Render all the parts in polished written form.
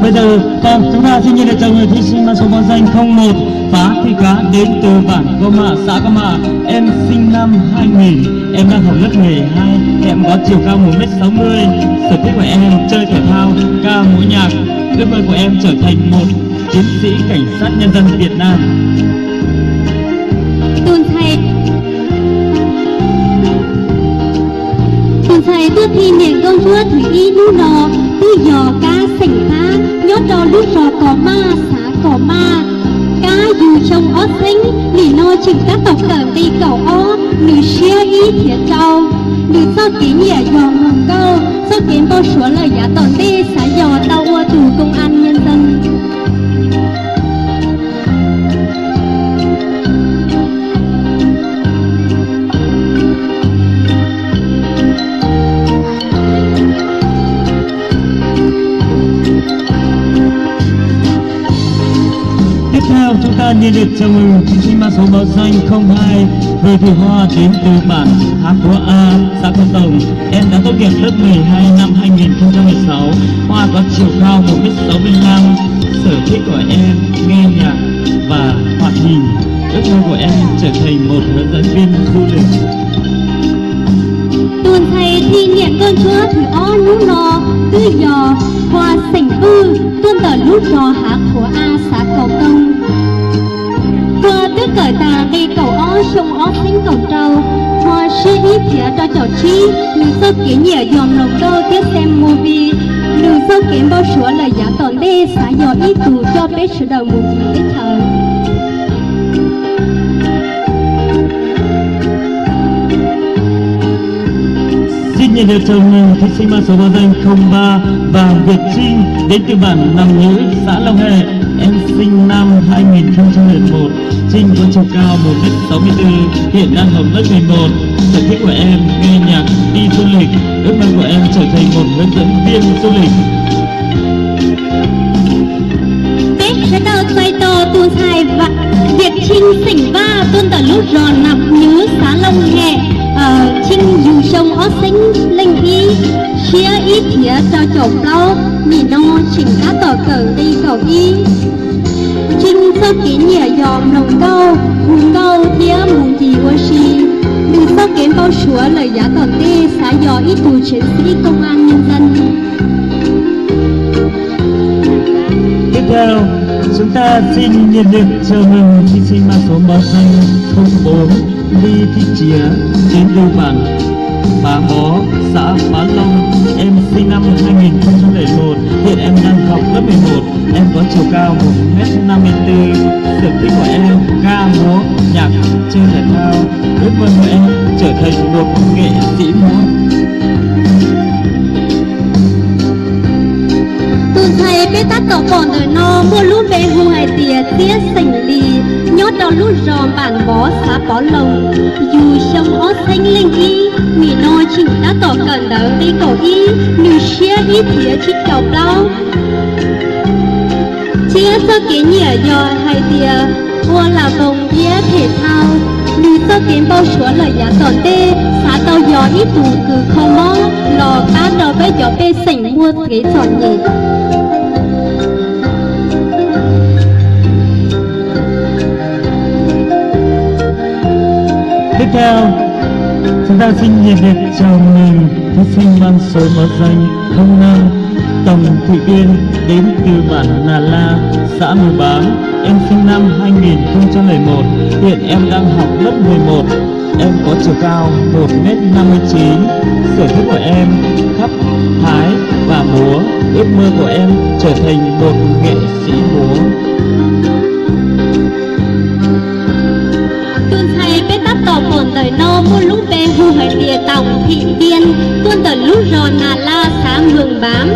Bây giờ chúng ta xin nhiệt liệt chào mừng thí sinh mang số báo danh 01 Phá Thị Cá đến từ bản Gò Mạ, xã Gò Mạ. Em sinh năm 2000, em đang học lớp 12, em có chiều cao 1m60. Sở thích của em chơi thể thao, ca múa nhạc. Ước mơ của em trở thành một chiến sĩ cảnh sát nhân dân Việt Nam. Tuần thầy tôi thi niệm con chúa thủy y nú nọ tư dò cá sỉnh phá nhớ trò lúc trò cỏ ma xã cỏ ma cá dù trông ó xinh lì no chỉnh cá tộc cẩm đi cầu ó nữ xia ý thiệt trâu nữ do kỹ nhẹ dòm hồng câu do kiến bao số lời giá tổn đi xã dò tàu ua tù công an nhân dân. Chúng ta nhiệt liệt chào mừng thí sinh mang số báo danh 02 Vừa Thị Hoa đến từ bản Há Khóa A, xã Con Tổng. Em đã tốt nghiệp lớp 12 năm 2016. Hoa có chiều cao 1m65. Sở thích của em nghe nhạc và hoạt hình. Ước mơ của em trở thành một hướng dẫn viên du lịch. Tuần thầy thi niệm con chúa thì ó nú nò tư dò hoa sỉnh ư tuần tờ lúc trò Há Khóa A, xã Cầu Công. Hoa tư cởi tà đi cầu ó sông ó xinh cầu trâu hoa sư ý phía cho trò chi nữ sơ kỹ nhẹ dòm lồng đô tiếp xem movie nữ sơ kiếm bao số lời giá tổn đê xã dò ý tù cho bé sự đầu mùa chỉ biết thờ. Xin nhiệt liệt chào mừng thí sinh mang số báo danh 03 Vàng Việt Trinh đến từ bản Nằm Nhữ, xã Long Hệ. Em sinh năm 2001. Trinh có chiều cao 1m64, hiện đang học lớp 11. Sở thích của em nghe nhạc, đi du lịch. Ước mơ của em trở thành một hướng dẫn viên du lịch. Tết sẽ đầu xoay to tu thai và Việt Trinh sỉnh va tuân tờ lúc rò Nằm Nhữ, xã Long Hệ. Trinh dù sông ó xinh linh ý chia ý thía cho chồng lâu mì no chỉnh cá tỏ cờ đi cầu ý Trinh sơ kỹ nhẹ dòm nồng câu hùng câu thía mùng gì ô xì đừng sơ kiến bao súa lời giá tỏ tê xã dò ý tù chiến sĩ công an nhân dân. Tiếp theo chúng ta xin nhiệt liệt chào mừng thí sinh mang số báo danh 04 Ly Thị Chía đến từ bản Bá Bó, xã Bá Long. Em sinh năm 2001, hiện em đang học lớp 11. Em có chiều cao 1m54. Sở thích của em ca múa, nhạc, chơi thể thao. Ước mơ của em trở thành một nghệ sĩ múa. Tuần thầy bé tát tổ còn đời no mua lũ về hù hải tìa tía sỉnh lì nhót đầu lũ ròm bản Bó, xã Bó Lồng dù sông ó xanh linh ý mì no chỉnh đã tổ cần đỡ đi cầu ý nữ xia ý thía chít cầu lâu chia sơ kế nhẹ dò hải tìa vua là vòng tía thể thao nữ sơ kiến bao số lời giá tổn tê xã tàu dò ý tù cử không mó lò cá đầu với gió bê sỉnh mua ghế tròn nhỉ. Tiếp theo chúng ta xin nhiệt liệt chào mừng thí sinh mang số báo danh 05 Tòng Thị Tiên đến từ bản Nà La, xã Mù Bám. Em sinh năm 2001, hiện em đang học lớp 11. Em có chiều cao 1m59. Sở thích của em khắp hái và múa. Ước mơ của em trở thành một nghệ sĩ múa. Tỏ bổn đời no mua lũ về hù hải tìa Tòng Thị Tiên tuân tờ lũ rò Nà La, xã Mường Bám.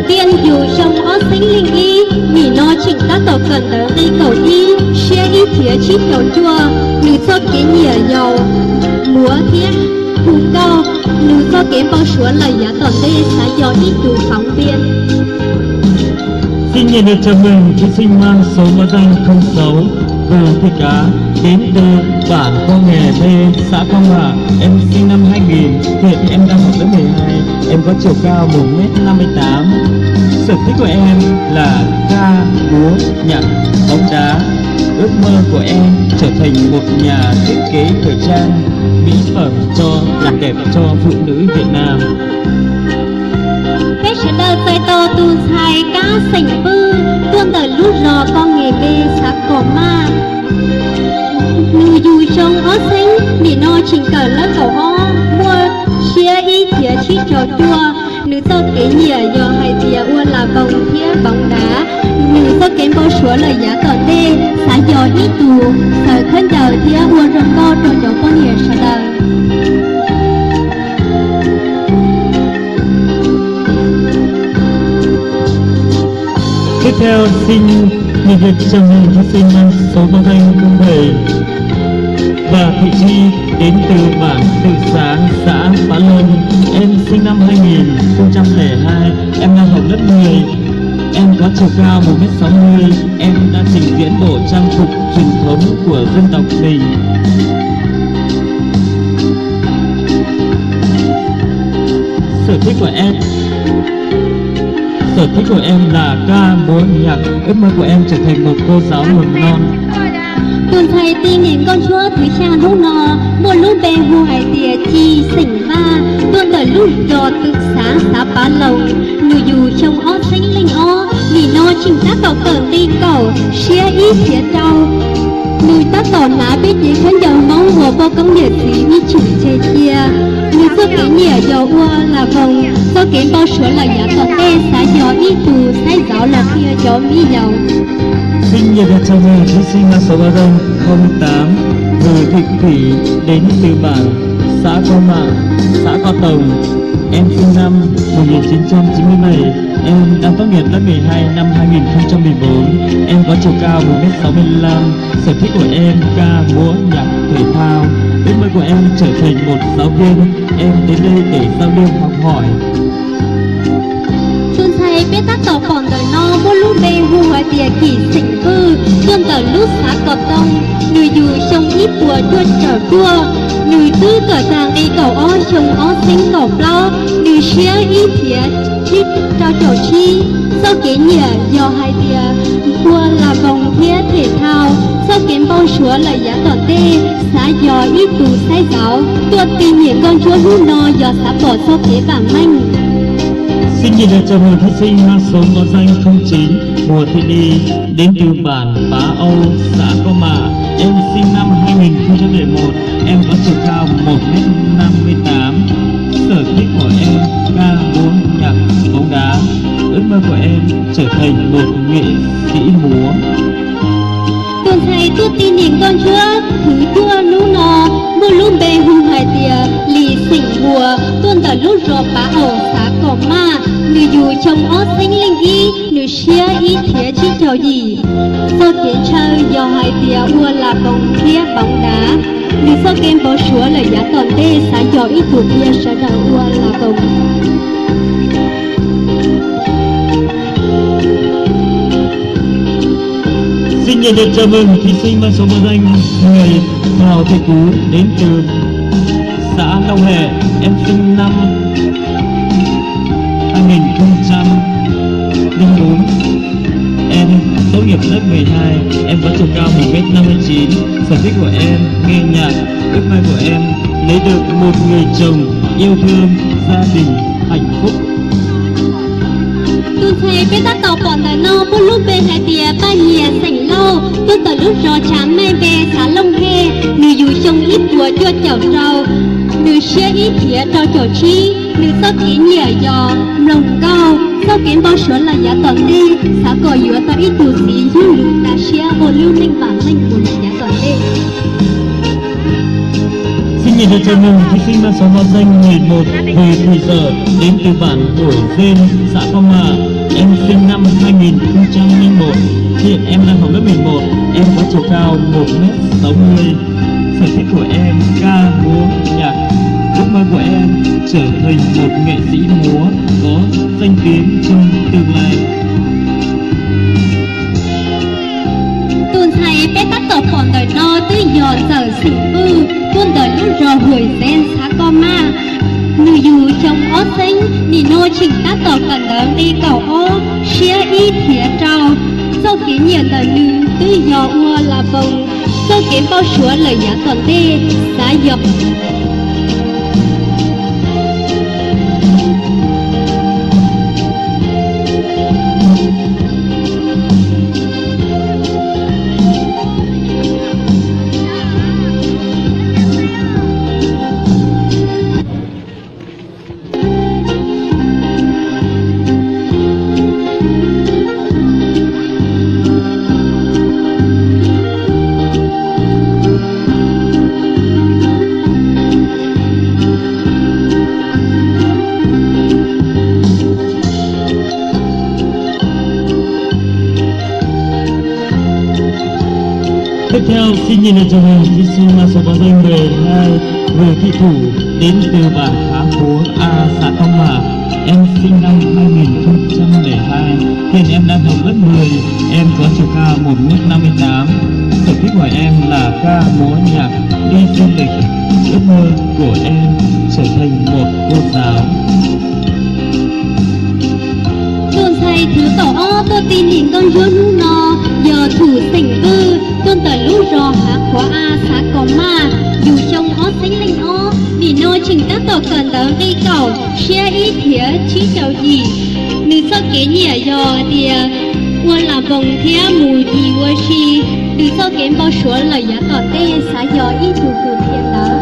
Tiên dù sông ó xinh linh ý mì no chỉnh các tổ cần đỡ đi cầu ý xia ý thía chít cầu chua nữ do kế nhẹ dầu múa thiết hùng câu nữ do kế bao súa lời giá tổn đê xã dò ý tù phóng viên. Xin nhiệt liệt chào mừng thí sinh mang số báo danh 06 Thị Cá đến từ bản Con Nghè B, xã Quang Hòa. Em sinh năm 2000, hiện em đang học lớp 12. Em có chiều cao 1m58. Sở thích của em là ca, múa, nhạc, bóng đá. Ước mơ của em trở thành một nhà thiết kế thời trang, mỹ phẩm làm đẹp cho phụ nữ Việt Nam. Bé sẽ đợi tay to tu sai cá sỉnh bư tuôn tờ lút rò Con Nghè B xã Cò Ma. Người dù trong ó xanh nỉ no trình cờ lớp cầu ó mua chia ý thía chi trò chua. Nữ do kế nhìa do hai thía ua là vòng thía bóng đá. Nữ do kém bao súa lời giá tỏ tê xã dò ý tù sở khấn đầu thía ua rồng co trò chỗ Con Nghè sở đời. Tiếp theo xin nhiệt liệt chào mừng thí sinh mang số báo danh 07 và Thị Chi đến từ bản Tự Sáng, xã Bá Lân. Em sinh năm 2002, em đang học lớp 10. Em có chiều cao 1m60. Em đã trình diễn bộ trang phục truyền thống của dân tộc mình. Sở thích của em là ca, múa, nhạc. Ước mơ của em trở thành một cô giáo mầm non. Tuần thầy tin nhìn con chúa thứ cha hú nò mua lũ bè hù hải tìa chi sỉnh va tuần tờ lũ rò tự xã Bá Lầu. Nữ dù trong ó xanh linh ó vì nó trình tác cầu cờn đi cầu xia ý phía trâu. Nữ ta tỏ ná biết gì khán dầu mong hồ vô công nghệ sĩ như chủ chê chia. Nữ do kế nhìa dầu ua là vòng do kế bao súa là giá tỏ tê xã gió ý tù sai giáo là kia gió mỹ dầu. Xin nhiệt liệt chào mừng thí sinh mang số báo danh 08 Người Thị Thủy đến từ bản xã Co Mạ, xã Co Tồng. Em sinh năm 1997. Em đang tốt nghiệp lớp 12 năm 2014. Em có chiều cao 1m65. Sở thích của em ca, múa, nhạc, thể thao. Ước mơ của em trở thành một giáo viên. Em đến đây để giao lưu học hỏi. Tuần thầy biết tác tỏ còn đời no mua lũ bê hù hải tìa kỳ sỉnh bư tuần tờ lũ xã Cò Tông. Nữ dù trong ít bùa chuột trở chua. Nữ tư cờ tàng đi cầu ó trong ó xinh cầu lo. Nữ xía ý thía chít trao trò chi. Do kế nhìa do hai tìa bùa là vòng thía thể thao. Do kém bao súa lời giá tỏ tê xã dò ý tù sai giáo. Tuột tìm hiểu con chúa hú no do xã bỏ so kế bảng manh. Xin nhiệt liệt chào mừng thí sinh mang số báo danh 09 Mùa Thị Đi đến từ bản Bá Âu, xã Co Mạ. Em sinh năm 2001. Em có chiều cao 1m58. Sở thích của em ca, múa, nhạc, bóng đá. Ước mơ của em trở thành một nghệ sĩ múa. Tuần thầy tuốt tin nhìn con chúa thứ chua lũ nò mua lũ bê hùng hải tìa lì xỉnh bùa tuần tờ lũ rò Bá Ẩu xã Cò Ma. Nữ dù trong ó xanh linh y nữ xia ý thía chi trò gì do kiến chơi do hải tìa ua là vòng thía bóng đá. Nữ do kém bỏ súa lời giá tòn tê xã dò ý tù thía sở đờ ua là vòng. Xin nhiệt liệt chào mừng thí sinh mang số báo danh 10 Đào Thị Tú đến từ xã Long Hề. Em sinh năm 2004. Em tốt nghiệp lớp 12. Em có chiều cao 1m59. Sở thích của em nghe nhạc. Ước mơ của em lấy được một người chồng yêu thương, gia đình hạnh phúc. Tuần thầy biết tác tỏ còn đời no bút lúc bê hải tìa ba nhìa sảnh lâu. Tuần tờ lúc rò chám mê bê xã Long Hê. Nữ dù trong ít bùa chua chảo rau. Nữ xia ít thía trao chỗ chi. Nữ do kế nhìa dò rồng cao. Do kém bao súa là giá tòn tê xã Cò Dũa tỏ ít tù xí dư lũ đá xia ô lưu ninh bản linh của giá tòn tê. Xin nhiệt liệt chào mừng thí sinh mang số báo danh 11 Về Thủy Sở đến từ bản Đổi Dên, xã Phong Hà. Em sinh năm 2001. Hiện em đang học lớp 11. Em có chiều cao 1m60. Sở thích của em ca, múa, nhạc. Ước mơ của em trở thành một nghệ sĩ múa có danh tiếng trong tương lai. Tuần thầy bé tác tỏ sinh nì nô chỉnh ta tổ cần đớm đi cầu ô xia y thía trao sau kiến nhiều tờ nữ tư do ua là bồng sau kiến bao chúa lời giá toàn tê giá dọc Tiếp theo xin nhìn lại chào mừng thí sinh là số báo danh 12 người thị thủ đến từ bản Khá Phú A xã Phong Hòa. Em sinh năm 2002, hiện em đang học lớp 10. Em có chiều cao 1m58. Sở thích của em là ca múa nhạc, đi du lịch. Ước mơ của em trở thành một cô giáo. tuần thầy thứ tổ ô tôi tin nhìn con chúa nu nò giờ thủ tỉnh tư tuần tờ lũ rò há khóa a xã có ma dù trong ó sánh linh ó đi nô trình các tổ cần đỡ đi cầu xe ý thía chí chào gì nữ sau kế nhẹ dò thì quân là vòng thía mùi gì quân chi nữ sau kế bao số lời giá tỏ tê xã dò ý thủ cử thiện đỡ.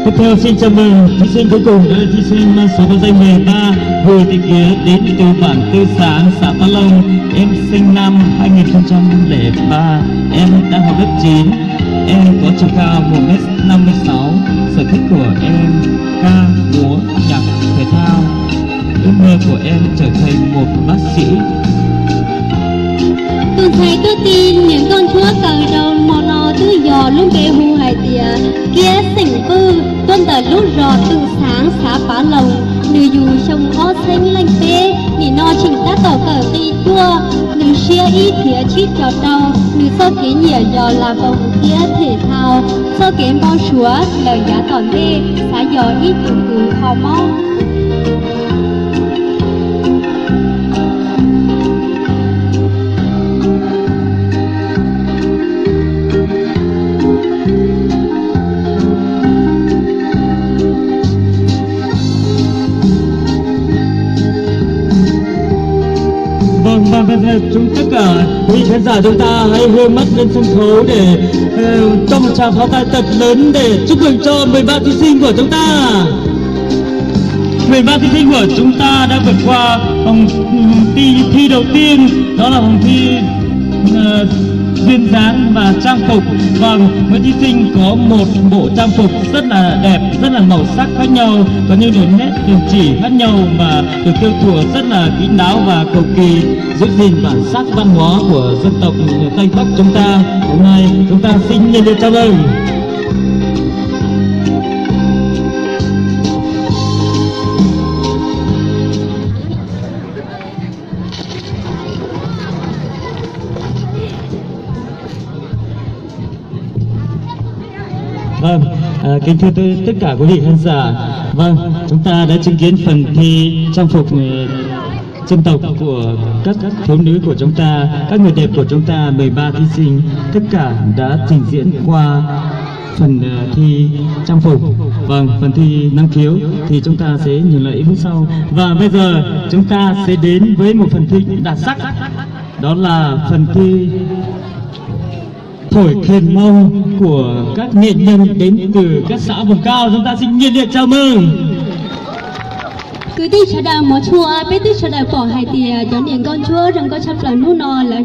Tiếp theo xin chào mừng thí sinh cuối cùng là thí sinh mang số báo danh 13 Bùi Thị Kia đến từ bản Tư Sáng, xã Pá Long. Em sinh năm 2003, em đang học lớp 9. Em có chiều cao 1m56. Sở thích của em ca, múa, nhạc, thể thao. Ước mơ của em trở thành một bác sĩ. Tuần thầy tôi tin những con chúa cờ đầu mò nò tư dò luôn bề hù hải tìa kia tỉnh tư tuần tờ lúc rò từ sáng xã Pá Lồng nữ dù sông ó xanh lanh tê nỉ no chỉnh ta tổ cờ tì chua nữ xia ý thía chít cho đau nữ sau kế nhỉa dò là vòng kia thể thao sau kế bao chúa lời giá tòn tê xã dò ít chủ cử khó mau. Và bây giờ tất cả quý khán giả chúng ta hãy đưa mắt lên sân khấu để cho một tràng pháo tay thật lớn để chúc mừng cho 13 thí sinh của chúng ta. 13 thí sinh của chúng ta đã vượt qua vòng thi đầu tiên, đó là vòng thi duyên dáng và trang phục. Và mỗi thí sinh có một bộ trang phục rất là đẹp, rất là màu sắc khác nhau, có những đường nét đường chỉ khác nhau mà được tiêu thụ rất là kín đáo và cầu kỳ giữ gìn bản sắc văn hóa của dân tộc Tây Bắc chúng ta. Hôm nay chúng ta xin nhiệt liệt chào mừng. Vâng, kính thưa tất cả quý vị khán giả. Vâng, chúng ta đã chứng kiến phần thi trang phục dân tộc của các thiếu nữ của chúng ta, các người đẹp của chúng ta. 13 thí sinh tất cả đã trình diễn qua phần thi trang phục. Vâng, phần thi năng khiếu thì chúng ta sẽ nhìn lại ít phút sau. Và bây giờ chúng ta sẽ đến với một phần thi đặc sắc, đó là phần thi thổi khen mông của các nghệ nhân đến từ các xã vùng cao. Chúng ta xin nhiệt liệt chào mừng. Cứ đi chợ đào mỏ chùa, bé đi chợ đào bỏ hai tìa, cho niềng con chúa rằng có chấp lời nụ nò lời